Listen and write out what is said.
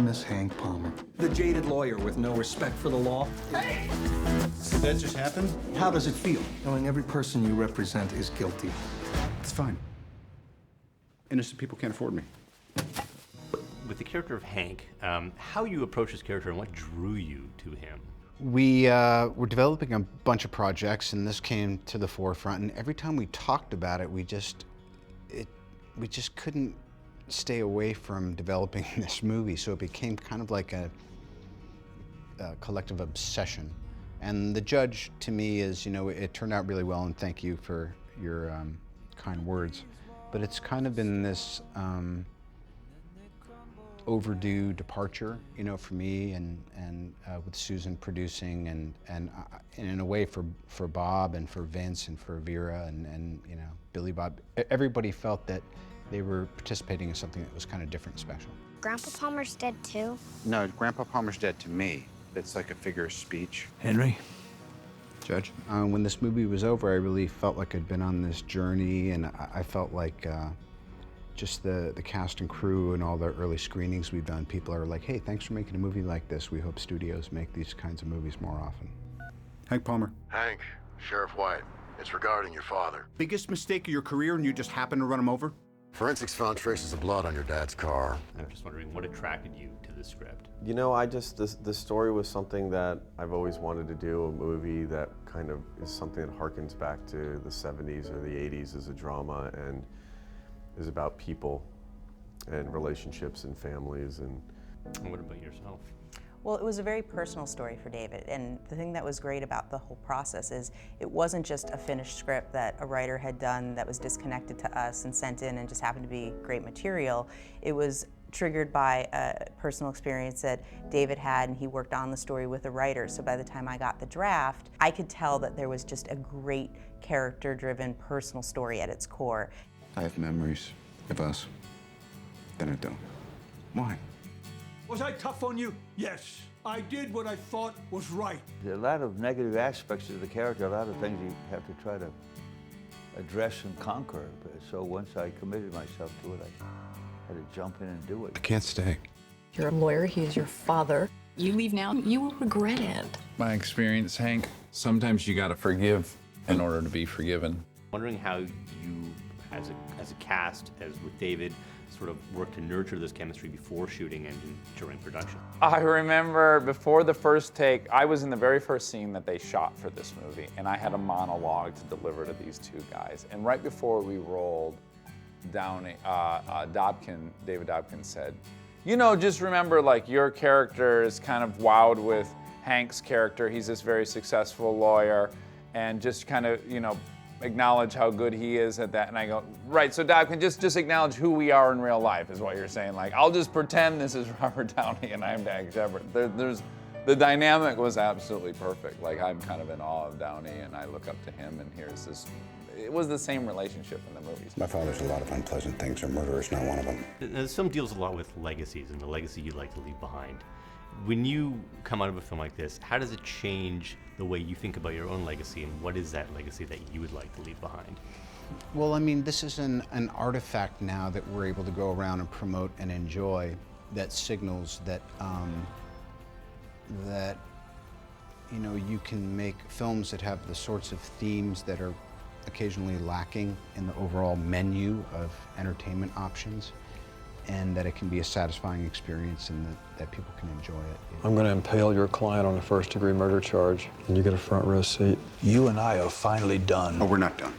infamous Hank Palmer. The jaded lawyer with no respect for the law. Hey! Did that just happen? How does it feel knowing every person you represent is guilty? It's fine. Innocent people can't afford me. With the character of Hank, how you approach his character and what drew you to him? We were developing a bunch of projects, and this came to the forefront. And every time we talked about it, we just couldn't stay away from developing this movie. So it became kind of like a collective obsession. And the judge, to me, is, you know, it turned out really well, and thank you for your kind words. But it's kind of been this overdue departure, you know, for me, and with Susan producing, and in a way for Bob and for Vince and for Vera and you know, Billy Bob. Everybody felt that they were participating in something that was kind of different and special. Grandpa Palmer's dead too? No, Grandpa Palmer's dead to me. It's like a figure of speech. Henry? Judge? When this movie was over, I really felt like I'd been on this journey, and I felt like just the cast and crew and all the early screenings we've done, people are like, hey, thanks for making a movie like this. We hope studios make these kinds of movies more often. Hank Palmer. Hank, Sheriff White, it's regarding your father. Biggest mistake of your career and you just happened to run him over? Forensics found traces of blood on your dad's car. I'm just wondering what attracted you to the script? You know, this story was something that I've always wanted to do, a movie that kind of is something that harkens back to the 70s or the 80s as a drama and is about people and relationships and families. And what about yourself? Well, it was a very personal story for David, and the thing that was great about the whole process is it wasn't just a finished script that a writer had done that was disconnected to us and sent in and just happened to be great material. It was triggered by a personal experience that David had, and he worked on the story with a writer. So by the time I got the draft, I could tell that there was just a great character-driven personal story at its core. I have memories of us that I don't. Why? Was I tough on you? Yes. I did what I thought was right. There are a lot of negative aspects of the character, a lot of things you have to try to address and conquer. So once I committed myself to it, I had to jump in and do it. I can't stay. You're a lawyer, he is your father. You leave now, you will regret it. My experience, Hank, sometimes you gotta forgive in order to be forgiven. Wondering how you, as a cast, as with David, sort of work to nurture this chemistry before shooting and during production. I remember before the first take, I was in the very first scene that they shot for this movie, and I had a monologue to deliver to these two guys. And right before we rolled, David Dobkin said, you know, just remember, like, your character is kind of wowed with Hank's character. He's this very successful lawyer, and just kind of, you know, acknowledge how good he is at that. And I go, right, so Dobkin, just acknowledge who we are in real life is what you're saying. Like, I'll just pretend this is Robert Downey and I'm Dax Shepard. The dynamic was absolutely perfect. Like, I'm kind of in awe of Downey and I look up to him, and here's this, it was the same relationship in the movies. My father's a lot of unpleasant things, and murder is not one of them. Now, this film deals a lot with legacies and the legacy you'd like to leave behind. When you come out of a film like this, how does it change the way you think about your own legacy, and what is that legacy that you would like to leave behind? Well, I mean, this is an artifact now that we're able to go around and promote and enjoy that signals that, you know, you can make films that have the sorts of themes that are occasionally lacking in the overall menu of entertainment options, and that it can be a satisfying experience and that people can enjoy it. I'm going to impale your client on a first-degree murder charge, and you get a front row seat. You and I are finally done. Oh, we're not done.